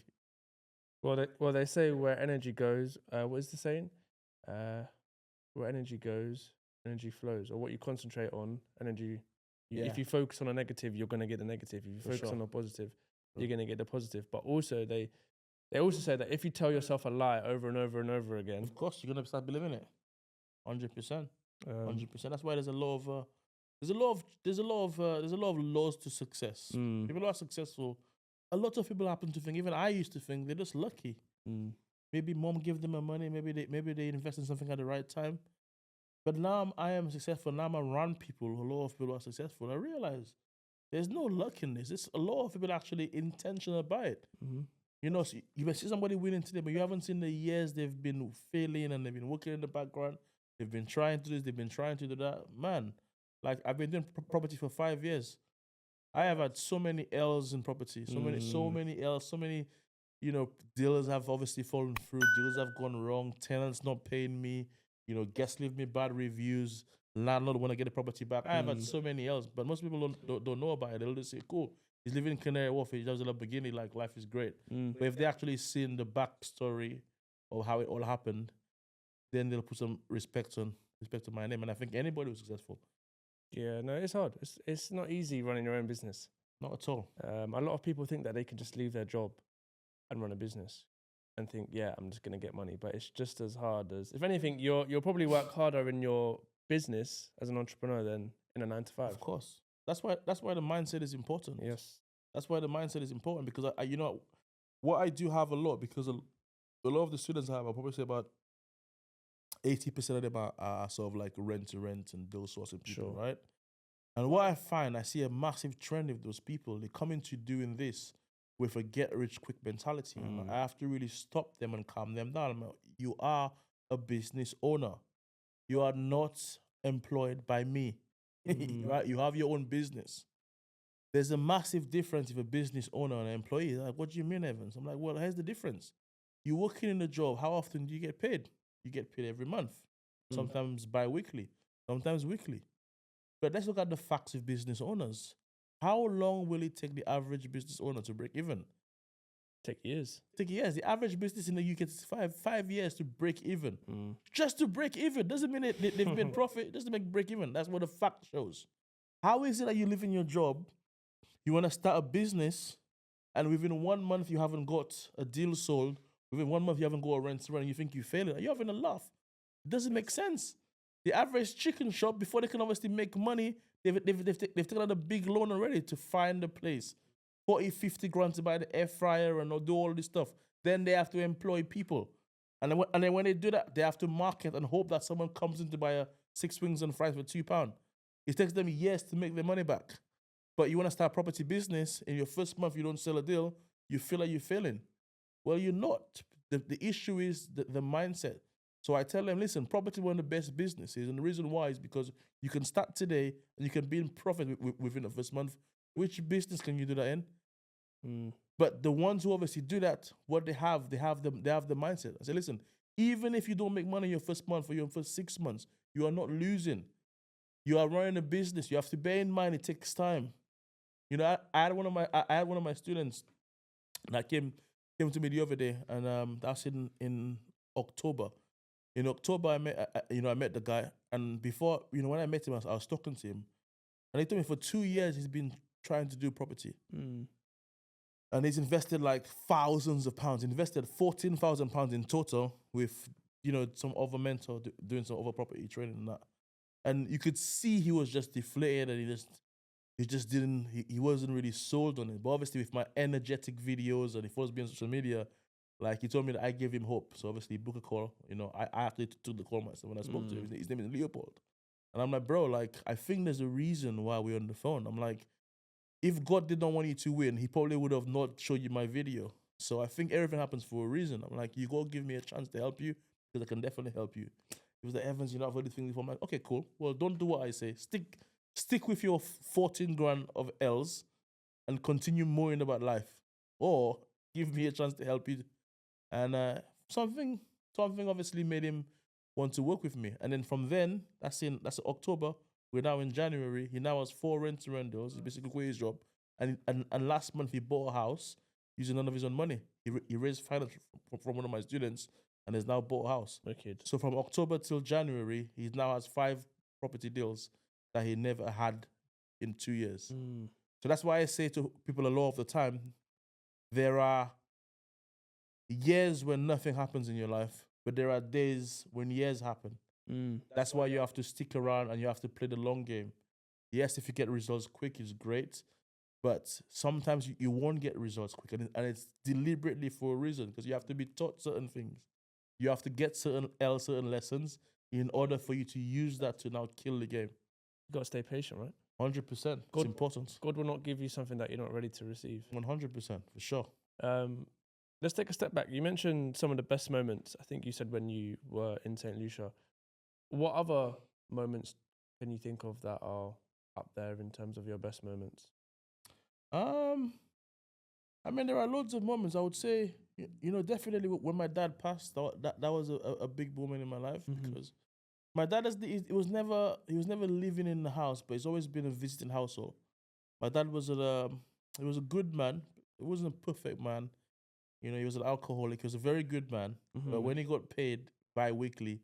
Well, they say where energy goes, what is the saying? Where energy goes, energy flows. Or what you concentrate on, energy. If you focus on a negative, you're going to get the negative. If you focus on a positive, you're going to get the positive. But also they also say that if you tell yourself a lie over and over and over again, of course you're going to start believing it. 100%. 100%. That's why there's a lot of laws to success. People who are successful a lot of people happen to think, even I used to think, they're just lucky. Maybe mom gave them the money, maybe they invest in something at the right time. But now I am successful. Now I'm around people, a lot of people are successful. I realize there's no luck in this. It's a lot of people actually intentional about it. You know, so you may see somebody winning today, but you haven't seen the years they've been failing and they've been working in the background. They've been trying to do this, they've been trying to do that. Man, like I've been doing property for 5 years. I have had so many L's in property, so many L's, so many, you know, deals have obviously fallen through, deals have gone wrong, tenants not paying me, you know, guests leave me bad reviews, landlord want to get the property back. I have had so many L's, but most people don't know about it. They'll just say, cool, he's living in Canary Wharf, he does a Lamborghini, like life is great. But if they actually seen the backstory of how it all happened, then they'll put some respect to my name. And I think anybody who's successful. Yeah, no, it's hard. It's not easy running your own business. Not at all. A lot of people think that they can just leave their job and run a business and think, yeah, I'm just going to get money. But it's just as hard as, if anything, you'll probably work harder in your business as an entrepreneur than in a 9 to 5. Of course. That's why the mindset is important. Yes. That's why the mindset is important, because I you know, what I do have a lot, because a lot of the students I have, I'll probably say about 80% of them are sort of like rent to rent and those sorts of people, right? And what I find, I see a massive trend of those people. They come into doing this with a get-rich-quick mentality. And I have to really stop them and calm them down. I'm like, you are a business owner. You are not employed by me, right? You have your own business. There's a massive difference if a business owner and an employee. Like, what do you mean, Evans? I'm like, well, here's the difference. You're working in a job. How often do you get paid? You get paid every month, sometimes bi-weekly, sometimes weekly. But let's look at the facts of business owners. How long will it take the average business owner to break even? Take years. The average business in the UK is 5 years to break even. Just to break even. Doesn't mean they've made profit. Doesn't make break even. That's what the fact shows. How is it that you live in your job, you want to start a business, and within 1 month you haven't got a deal sold, within 1 month you haven't got a rent to run, and you think you failed? You're having a laugh. It doesn't make sense. The average chicken shop, before they can obviously make money, they've taken out a big loan already to find a place. 40, 50 grand to buy the air fryer and do all this stuff. Then they have to employ people. And then when they do that, they have to market and hope that someone comes in to buy a 6 wings and fries for £2. It takes them years to make their money back. But you want to start a property business, in your first month you don't sell a deal, you feel like you're failing. Well, you're not. The issue is the mindset. So I tell them, listen, property is one of the best businesses. And the reason why is because you can start today and you can be in profit within the first month. Which business can you do that in? But the ones who obviously do that, what they have the mindset. I say, listen, even if you don't make money your first month or your first 6 months, you are not losing. You are running a business. You have to bear in mind it takes time. You know, I had one of my students that came to me the other day, and that's in October. In October, I met the guy, and before, when I met him, I was talking to him, and he told me for 2 years he's been trying to do property, and he's invested like thousands of pounds. Invested £14,000 in total with some other mentor doing some other property training and that, and you could see he was just deflated, and he wasn't really sold on it. But obviously, with my energetic videos and if I was being on social media, like, he told me that I gave him hope. So obviously, book a call. I actually took the call myself when I spoke to him. His name is Leopold. And I'm like, bro, like, I think there's a reason why we're on the phone. I'm like, if God did not want you to win, he probably would have not showed you my video. So I think everything happens for a reason. I'm like, you go give me a chance to help you, because I can definitely help you. He was like, Evans, I've heard the thing before. I'm like, okay, cool. Well, don't do what I say. Stick with your 14 grand of L's and continue mowing about life. Or give me a chance to help you. And something obviously made him want to work with me. And then from then, that's October. We're now in January. He now has 4 rent-to-rent deals. He basically quit his job. And last month he bought a house using none of his own money. He raised finance from one of my students and has now bought a house. Wicked. So from October till January, he now has 5 property deals that he never had in 2 years. So that's why I say to people a lot of the time, there are years when nothing happens in your life, but there are days when years happen. That's why you have to stick around and you have to play the long game. Yes, if you get results quick, it's great. but sometimes you won't get results quick, and it's deliberately for a reason, because you have to be taught certain things. You have to get certain lessons in order for you to use that to now kill the game. You got to stay patient, right? 100%. It's God- important. God will not give you something that you're not ready to receive. 100%, for sure. Let's take a step back. You mentioned some of the best moments. I think you said when you were in Saint Lucia. What other moments can you think of that are up there in terms of your best moments? I mean, there are loads of moments. I would say, definitely when my dad passed, that was a big moment in my life, because my dad he was never living in the house, but it's always been a visiting household. My dad was he was a good man. He wasn't a perfect man. He was an alcoholic. He was a very good man. But when he got paid bi-weekly,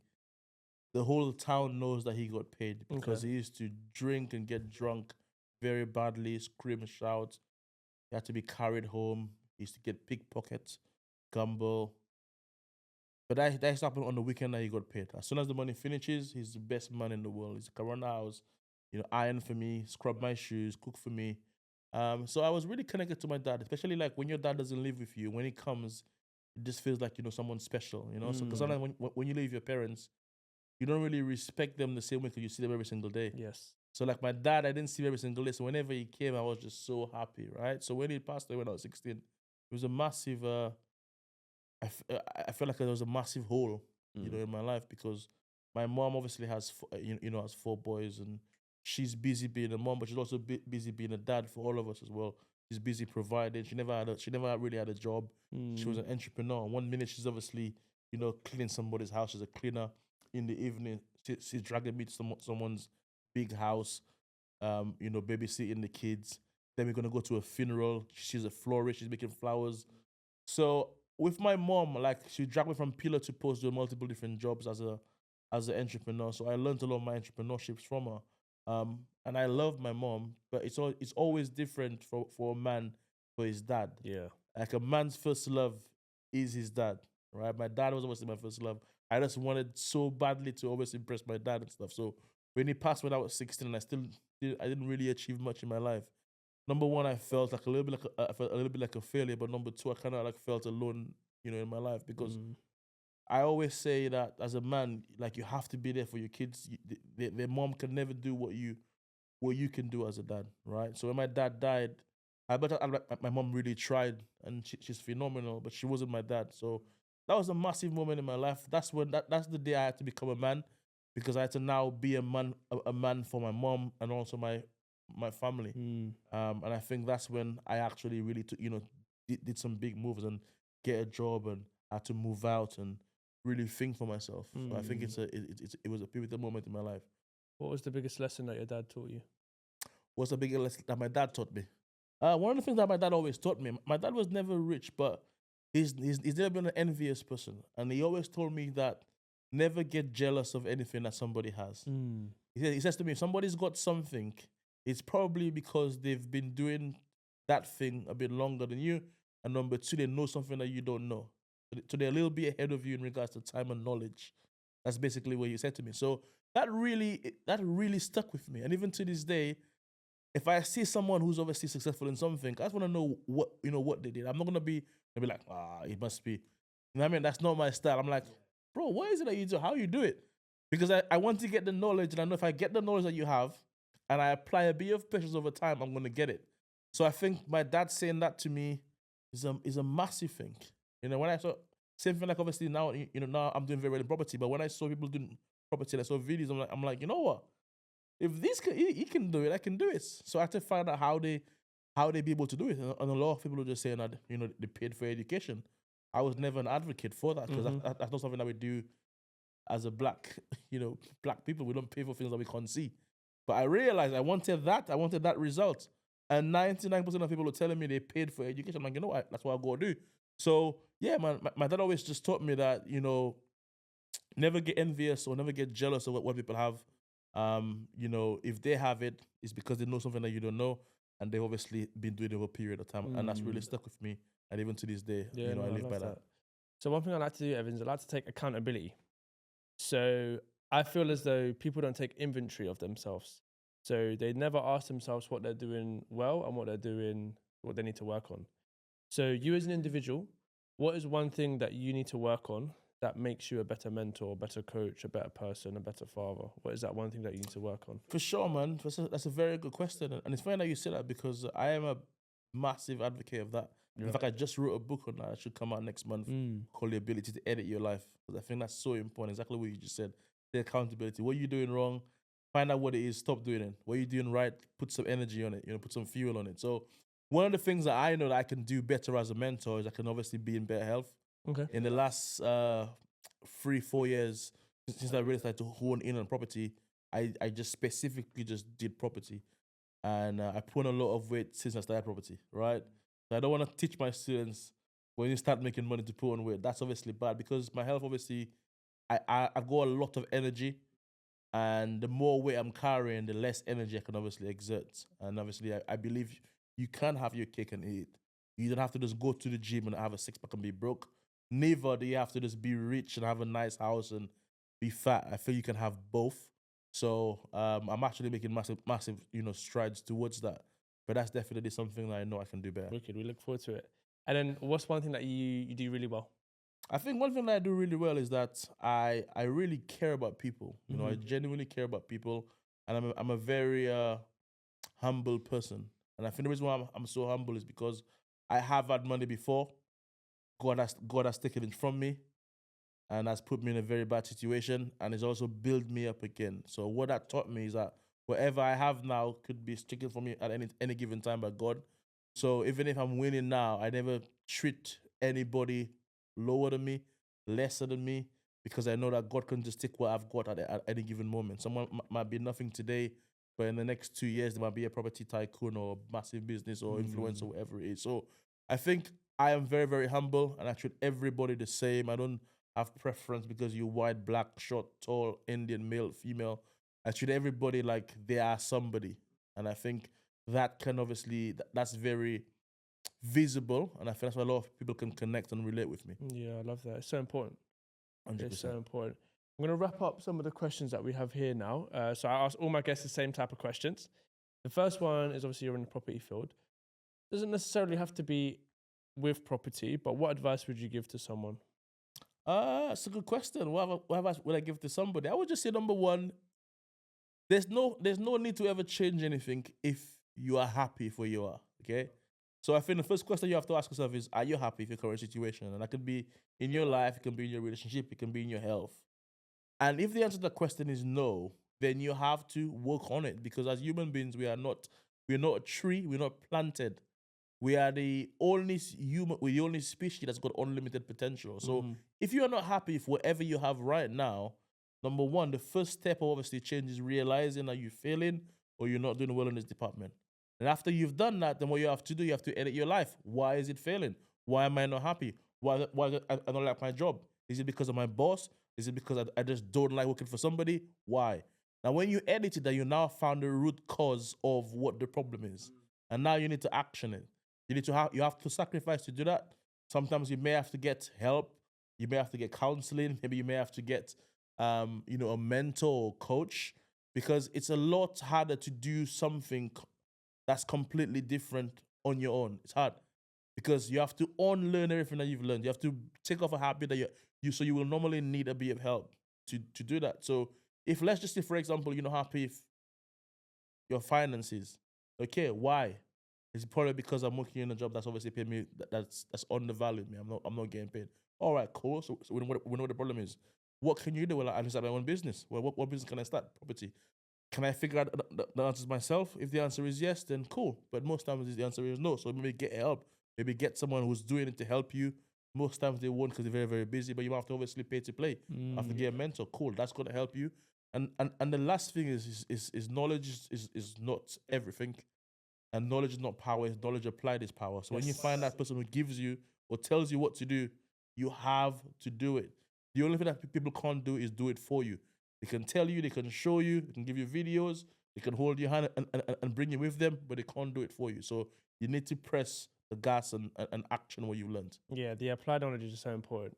the whole town knows that he got paid, because he used to drink and get drunk very badly, scream and shout. He had to be carried home. He used to get pickpockets, gamble. But that happened on the weekend that he got paid. As soon as the money finishes, he's the best man in the world. He's around the house, iron for me, scrub my shoes, cook for me. So I was really connected to my dad, especially like when your dad doesn't live with you. When he comes, it just feels like someone special. So because sometimes when you leave your parents, you don't really respect them the same way because you see them every single day. Yes. So like my dad, I didn't see him every single day. So whenever he came, I was just so happy, right? So when he passed away when I was 16, it was a massive. I felt like there was a massive hole, in my life, because my mom obviously has has 4 boys, and she's busy being a mom, but she's also busy being a dad for all of us as well. She's busy providing. She never really had a job. She was an entrepreneur. One minute she's obviously cleaning somebody's house. She's a cleaner. In the evening, she's dragging me to someone's big house, babysitting the kids. Then we're gonna go to a funeral. She's a florist. She's making flowers. So with my mom, like, she dragged me from pillar to post, doing multiple different jobs as an entrepreneur. So I learned a lot of my entrepreneurships from her. And I love my mom, but it's always different for a man for his dad. Yeah. Like, a man's first love is his dad, right? My dad was obviously my first love. I just wanted so badly to always impress my dad and stuff. So when he passed when I was 16, and I didn't really achieve much in my life. Number one, I felt like I felt a little bit like a failure. But number two, I kind of like felt alone, in my life, because I always say that as a man, like, you have to be there for your kids. Their mom can never do what you can do as a dad, right? So when my dad died, my mom really tried, and she's phenomenal, but she wasn't my dad. So that was a massive moment in my life. That's the day I had to become a man, because I had to now be a man for my mom and also my family. And I think that's when I actually really did some big moves and get a job, and had to move out and really think for myself. So I think it was a pivotal moment in my life. What was the biggest lesson that your dad taught you? What's the biggest lesson that my dad taught me? One of the things that my dad always taught me, my dad was never rich, but he's never been an envious person. And he always told me that never get jealous of anything that somebody has. He says to me, if somebody's got something, it's probably because they've been doing that thing a bit longer than you. And number two, they know something that you don't know. So they're a little bit ahead of you in regards to time and knowledge. That's basically what he said to me. So that really stuck with me. And even to this day, if I see someone who's obviously successful in something, I just want to know what they did. I'm not gonna be like, it must be. You know what I mean? That's not my style. I'm like, bro, what is it that you do? How you do it? Because I want to get the knowledge, and I know if I get the knowledge that you have, and I apply a bit of patience over time, I'm gonna get it. So I think my dad saying that to me is a massive thing. When I saw same thing, like, obviously now now I'm doing very well in property, but when I saw people doing property, and I saw videos, I'm like, you know what? If he can do it, I can do it. So I had to find out how they be able to do it. And a lot of people are just saying that they paid for education. I was never an advocate for that, because that's not something that we do as a black people. We don't pay for things that we can't see. But I realized I wanted that result. And 99% of people were telling me they paid for education. I'm like, you know what? That's what I go do. So yeah, man, my dad always just taught me that, never get envious or never get jealous of what people have. If they have it, it's because they know something that you don't know, and they've obviously been doing it over a period of time, and that's really stuck with me. And even to this day, I live by that. So one thing I like to do, Evans, I like to take accountability. So I feel as though people don't take inventory of themselves. So they never ask themselves what they're doing well and what they need to work on. So you as an individual, what is one thing that you need to work on that makes you a better mentor, a better coach, a better person, a better father? What is that one thing that you need to work on? For sure, man. That's a very good question. And it's funny that you say that because I am a massive advocate of that. Yeah. In fact, I just wrote a book on that. That should come out next month called The Ability to Edit Your Life. Because I think that's so important. Exactly what you just said. The accountability. What are you doing wrong? Find out what it is. Stop doing it. What are you doing right? Put some energy on it. Put some fuel on it. So one of the things that I know that I can do better as a mentor is I can obviously be in better health. Okay. In the last 3-4 years, since I really started to hone in on property, I just specifically just did property. And I put on a lot of weight since I started property, right? So I don't want to teach my students when you start making money to put on weight. That's obviously bad because my health, obviously, I've got a lot of energy. And the more weight I'm carrying, the less energy I can obviously exert. And obviously, I believe you can have your cake and eat it. You don't have to just go to the gym and have a six-pack and be broke. Neither do you have to just be rich and have a nice house and be fat. I feel you can have both. So I'm actually making massive, strides towards that. But that's definitely something that I know I can do better. Wicked. We look forward to it. And then what's one thing that you do really well? I think one thing that I do really well is that I really care about people. I genuinely care about people, and I'm a very humble person. And I think the reason why I'm so humble is because I have had money before. God has taken it from me, and has put me in a very bad situation, and has also built me up again. So what that taught me is that whatever I have now could be taken from me at any given time by God. So even if I'm winning now, I never treat anybody lower than me, lesser than me, because I know that God can just take what I've got at any given moment. Someone might be nothing today, but in the next 2 years, there might be a property tycoon or massive business or influencer, whatever it is. So I think I am very, very humble, and I treat everybody the same. I don't have preference because you're white, black, short, tall, Indian, male, female. I treat everybody like they are somebody. And I think that can obviously, that's very visible, and I think that's why a lot of people can connect and relate with me. Yeah, I love that. It's so important. 100%. It's so important. I'm going to wrap up some of the questions that we have here now. So I ask all my guests the same type of questions. The first one is obviously you're in the property field. Doesn't necessarily have to be with property, but what advice would you give to someone? It's a good question. What advice would I give to somebody? I would just say, number one, there's no need to ever change anything if you are happy for where you are. Okay. So I think the first question you have to ask yourself is, are you happy with your current situation? And that could be in your life, it can be in your relationship, it can be in your health. And if the answer to that question is no, then you have to work on it, because as human beings, we're not a tree, we're not planted. We are the only we're the only species that's got unlimited potential. So if you are not happy with whatever you have right now, number one, the first step of obviously change is realizing that you're failing or you're not doing well in this department. And after you've done that, then what you have to do, you have to edit your life. Why is it failing? Why am I not happy? Why I don't like my job? Is it because of my boss? Is it because I just don't like working for somebody? Why? Now, when you edit it, that you now found the root cause of what the problem is. And now you need to action it. You have to sacrifice to do that. Sometimes you may have to get help. You may have to get counseling. Maybe you may have to get, a mentor or coach, because it's a lot harder to do something that's completely different on your own. It's hard because you have to unlearn everything that you've learned. You have to take off a habit that so you will normally need a bit of help to do that. So if, let's just say, for example, you're not happy with your finances. Okay, why? It's probably because I'm working in a job that's obviously paying me, that's undervalued me. I'm not getting paid. All right, cool. So we know what the problem is. What can you do? Well, I can start my own business. Well, what business can I start? Property. Can I figure out the answers myself? If the answer is yes, then cool. But most times the answer is no. So maybe get help. Maybe get someone who's doing it to help you. Most times they won't because they're very, very busy, but you have to obviously pay to play. You have to get a mentor. Cool. That's going to help you. And the last thing is knowledge is not everything. And knowledge is not power. Knowledge applied is power. So when you find that person who gives you or tells you what to do, you have to do it. The only thing that people can't do is do it for you. They can tell you, they can show you, they can give you videos, they can hold your hand and bring you with them, but they can't do it for you. So you need to press the gas and action what you've learned. Yeah, the applied knowledge is so important,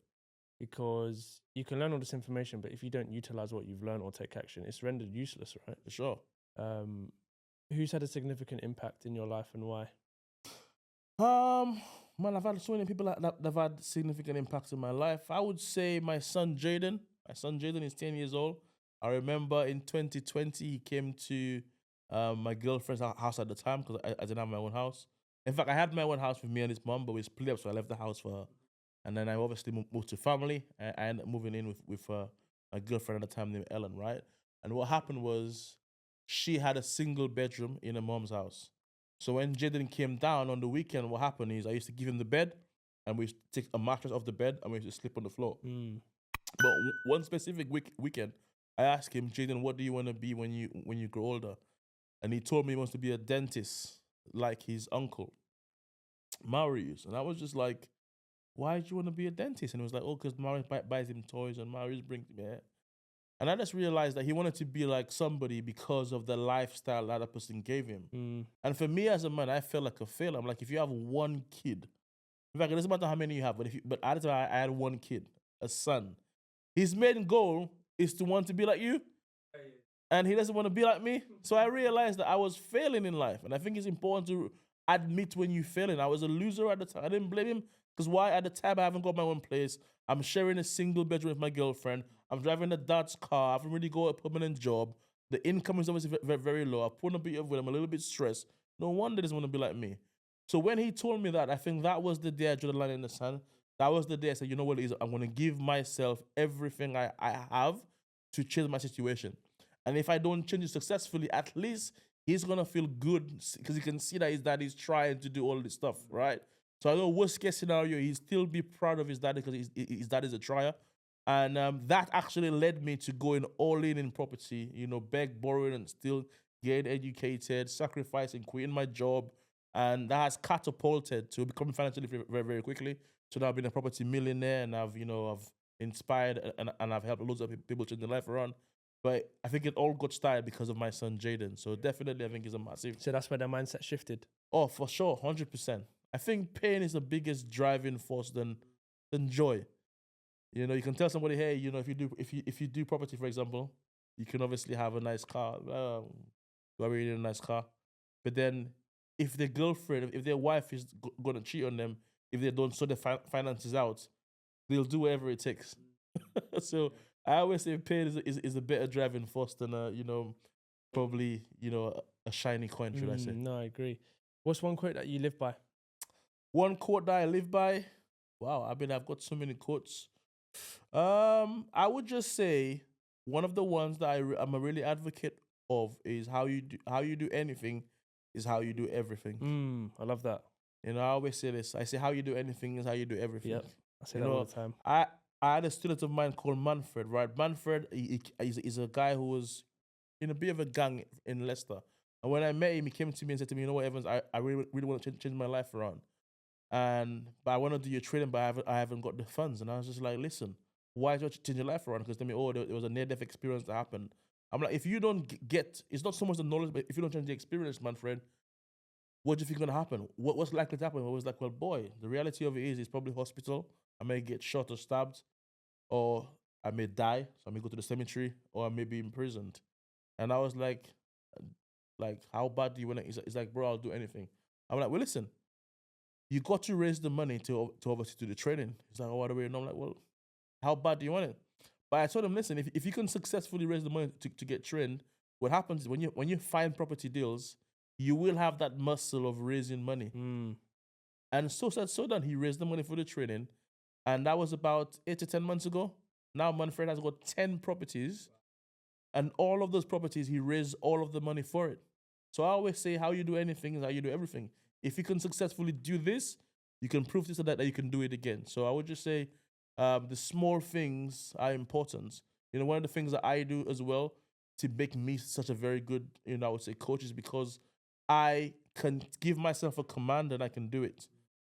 because you can learn all this information, but if you don't utilize what you've learned or take action, it's rendered useless, right? For sure. Who's had a significant impact in your life and why? Man, I've had so many people that have had significant impacts in my life. I would say my son Jaden. My son Jaden is 10 years old. I remember in 2020 he came to my girlfriend's house at the time because I didn't have my own house. In fact, I had my own house with me and his mom, but we split up, so I left the house for her. And then I obviously moved to family. I ended up moving in with my girlfriend at the time named Ellen, right? And what happened was she had a single bedroom in her mom's house. So when Jaden came down on the weekend, what happened is I used to give him the bed, and we used to take a mattress off the bed, and we used to sleep on the floor. But one specific weekend, I asked him, Jaden, what do you want to be when you grow older? And he told me he wants to be a dentist, like his uncle, Marius. And I was just like, why do you want to be a dentist? And he was like, oh, because Marius buys him toys and Marius brings him here. And I just realized that he wanted to be like somebody because of the lifestyle that person gave him. And for me as a man, I felt like a failure. I'm like, if you have one kid, in fact, it doesn't matter how many you have, but at the time I had one kid, a son. His main goal is to want to be like you. And he doesn't want to be like me. So I realized that I was failing in life. And I think it's important to admit when you're failing. I was a loser at the time. I didn't blame him. Because why? At the time, I haven't got my own place. I'm sharing a single bedroom with my girlfriend. I'm driving a dad's car. I haven't really got a permanent job. The income is obviously very, very low. I put a bit of weight. I'm a little bit stressed. No wonder he doesn't want to be like me. So when he told me that, I think that was the day I drew the line in the sand. That was the day I said, you know what it is? I'm going to give myself everything I have to change my situation. And if I don't change it successfully, at least he's going to feel good because he can see that his dad is trying to do all this stuff, right? So I know worst case scenario, he'll still be proud of his dad because his dad is a trier. And that actually led me to going all in property, beg, borrowing, and still getting educated, sacrificing, quitting my job. And that has catapulted to becoming financially free very, very quickly. So now I've been a property millionaire, and I've inspired and I've helped loads of people change their life around. But I think it all got started because of my son, Jaden. So definitely, I think it's a massive... So that's where the mindset shifted? Oh, for sure, 100%. I think pain is the biggest driving force than joy. You can tell somebody, hey, if you do property, for example, you can obviously have a nice car. Do I really need a nice car? But then if their girlfriend, if their wife is going to cheat on them, if they don't sort their finances out, they'll do whatever it takes. So I always say pain is a better driving force than probably a shiny coin, should I say? No, I agree. What's one quote that you live by? One quote that I live by? Wow, I've got so many quotes. I would just say one of the ones that I'm a really advocate of is how you do anything is how you do everything. I love that. I always say this. I say how you do anything is how you do everything. Yep, I say that all the time. I had a student of mine called Manfred, right? Manfred, he's a guy who was in a bit of a gang in Leicester. And when I met him, he came to me and said to me, you know what, Evans, I really want to change my life around. But I want to do your training, but I haven't got the funds. And I was just like, listen, why do you change your life around? Because tell me, there was a near-death experience that happened. I'm like, if you don't it's not so much the knowledge, but if you don't change the experience, Manfred, what do you think is going to happen? What's likely to happen? I was like, well, boy, the reality of it is it's probably hospital. I may get shot or stabbed, or I may die, so I may go to the cemetery, or I may be imprisoned. And I was like, how bad do you want it? It's like, bro, I'll do anything. I'm like, well, listen, you got to raise the money to obviously do the training. He's like, oh, what do we know? I'm like, well, how bad do you want it? But I told him, listen, if you can successfully raise the money to get trained, what happens is when you find property deals, you will have that muscle of raising money. And so said, so done. He raised the money for the training. And that was about 8 to 10 months ago. Now Manfred has got 10 properties. And all of those properties, he raised all of the money for it. So I always say how you do anything is how you do everything. If you can successfully do this, you can prove this or that you can do it again. So I would just say the small things are important. One of the things that I do as well to make me such a very good, I would say coach is because I can give myself a command and I can do it.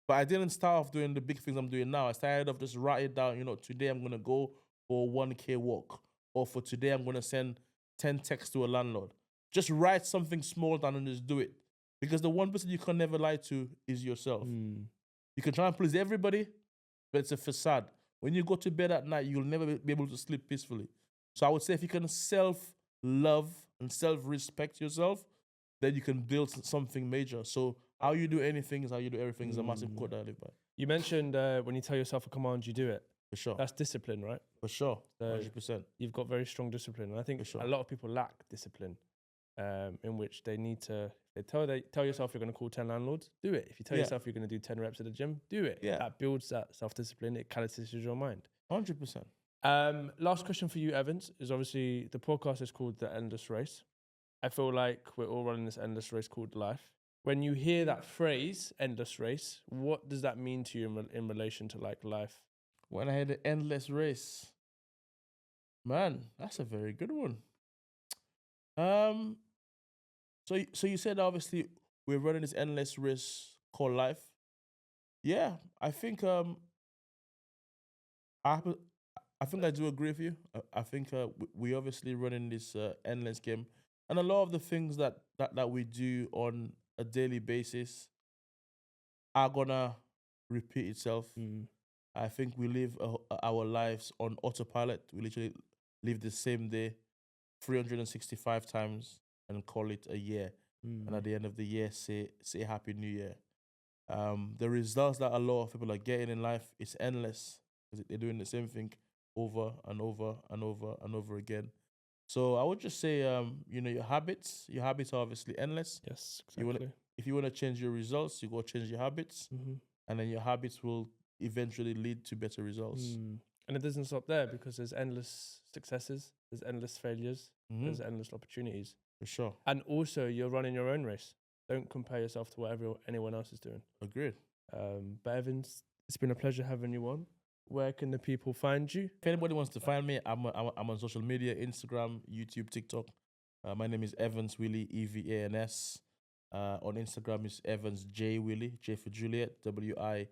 But I didn't start off doing the big things I'm doing now. I started off just write it down, today I'm going to go for a 1K walk. Or for today I'm going to send 10 texts to a landlord. Just write something small down and just do it. Because the one person you can never lie to is yourself. You can try and please everybody, but it's a facade. When you go to bed at night, you'll never be able to sleep peacefully. So I would say if you can self-love and self-respect yourself, then you can build something major. So how you do anything is how you do everything is a massive quote that I live by. You mentioned when you tell yourself a command, you do it. For sure. That's discipline, right? For sure. So 100%. you've got very strong discipline. And I think For sure. a lot of people lack discipline, in which they need to, they tell yourself you're going to call 10 landlords, do it. If you tell yourself you're going to do 10 reps at the gym, do it. Yeah. That builds that self-discipline. It calibrates your mind. 100%. Last question for you, Evans, is obviously the podcast is called The Endless Race. I feel like we're all running this endless race called life. When you hear that phrase, endless race, what does that mean to you in relation to like life? When I had the endless race, man, that's a very good one. So you said obviously we're running this endless race called life. Yeah, I think I think I do agree with you. I think we obviously running this endless game, and a lot of the things that we do on a daily basis are gonna repeat itself. I think we live our lives on autopilot. We literally live the same day 365 times and call it a year. And at the end of the year, say Happy New Year. The results that a lot of people are getting in life is endless because they're doing the same thing over and over and over and over again. So I would just say, your habits are obviously endless. Yes, exactly. If you want to change your results, you go change your habits, and then your habits will eventually lead to better results. And it doesn't stop there because there's endless successes, there's endless failures, there's endless opportunities. For sure. And also, you're running your own race. Don't compare yourself to what anyone else is doing. Agreed. But Evans, it's been a pleasure having you on. Where can the people find you? If anybody wants to find me, I'm on social media, Instagram, YouTube, TikTok. My name is Evans Willie, EVANS. On Instagram is Evans J Willie, J for Juliet, WILLIE.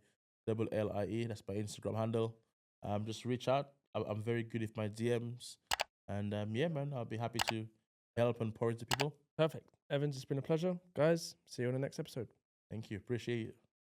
That's my Instagram handle. Just reach out. I'm very good with my DMs. And yeah, man, I'll be happy to help and pour into people. Perfect. Evans, it's been a pleasure. Guys, see you on the next episode. Thank you. Appreciate it.